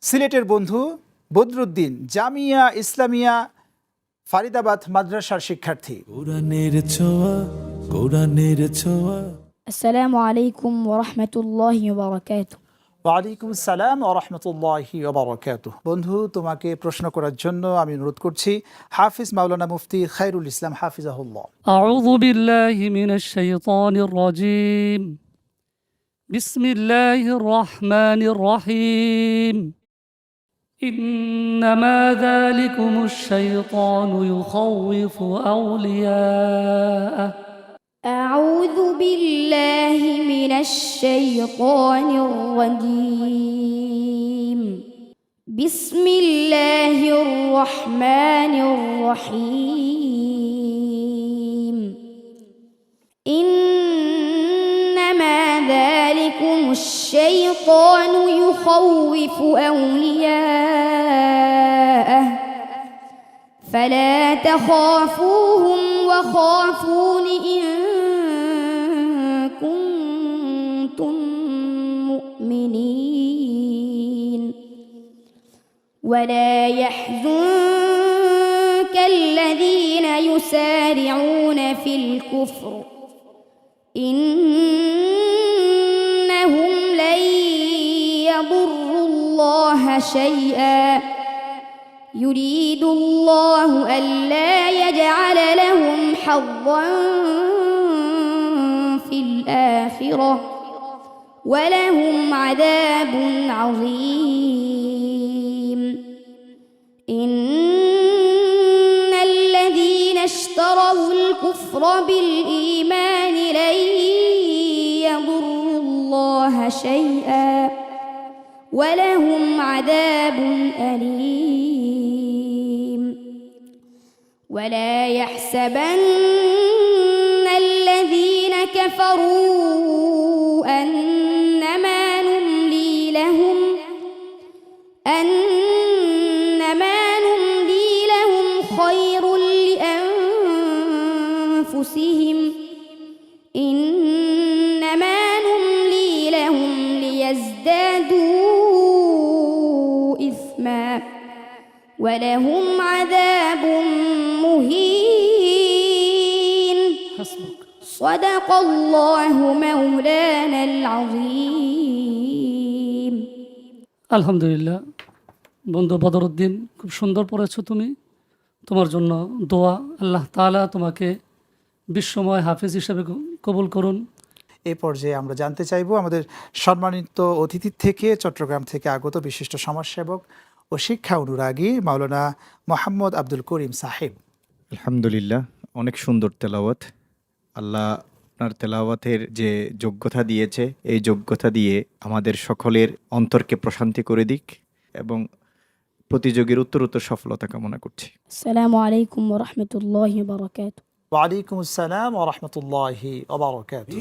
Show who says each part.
Speaker 1: সিলেটের বন্ধু বদরুদ্দিন জামিয়া ইসলামিয়া ফারিদাবাদ মাদ্রাসার শিক্ষার্থী।
Speaker 2: আসসালামু আলাইকুম ওয়া রাহমাতুল্লাহি ওয়া বারাকাতুহু।
Speaker 1: ওয়ালাইকুম আসসালাম ওয়া রাহমাতুল্লাহি ওয়া বারাকাতুহু। বন্ধু, তোমাকে প্রশ্ন করার জন্য আমি অনুরোধ করছি হাফিজ মাওলানা মুফতি খায়রুল ইসলাম হাফিজাহুল্লাহ।
Speaker 3: أعوذ بالله من الشيطان الرجيم. بسم الله الرحمن الرحيم. إنما ذلكم الشيطان يخوف أولياءه.
Speaker 2: أعوذ بالله من الشيطان الرجيم. بسم الله الرحمن الرحيم. إنما ذلكم الشيطان يخوف أولياءه فلا تخافوهم وخافون إن كنتم مؤمنين ولا يحزنك الذين يسارعون في الكفر إنهم لن يضروا الله شيئا يريد الله ألا يجعل لهم حظا في الآخرة ولهم عذاب عظيم. إن الذين اشتروا الكفر بالإيمان لن يضروا الله شيئا ولهم عذاب أليم. ولا يحسبن الذين كفروا أنما نملي لهم خير لأنفسهم إنما نملي لهم ليزدادوا إثما ولهم عذاب مهين.
Speaker 3: حسبك.
Speaker 2: صدق الله مولانا العظيم.
Speaker 3: আলহামদুলিল্লাহ। বন্ধু বদরুদ্দিন, খুব সুন্দর পড়েছো তুমি। তোমার জন্য দোয়া, আল্লাহ তাআলা তোমাকে বিশ্বময় হাফেজ হিসেবে কবুল করুন।
Speaker 1: এই পর্যায়ে আমরা জানতে চাইব আমাদের সম্মানিত অতিথির থেকে চট্টগ্রাম থেকে আগত বিশিষ্ট সমাজসেবক ও শিক্ষা অনুরাগী মাওলানা মোহাম্মদ আব্দুল করিম সাহেব।
Speaker 4: আলহামদুলিল্লাহ, অনেক সুন্দর তেলাওয়াত। আল্লাহ আপনার তেলাওয়াতের যে যোগ্যতা দিয়েছে, এই যোগ্যতা দিয়ে আমাদের সকলের অন্তরকে প্রশান্তি করে দিক এবং প্রতিযোগীর উত্তরোত্তর সফলতা কামনা করছি।
Speaker 2: আসসালামু আলাইকুম ওয়া রাহমাতুল্লাহি ওয়া বারাকাতুহু।
Speaker 1: ওয়ালাইকুম আসসালাম ওয়া রাহমাতুল্লাহি ওয়া বারাকাতুহু।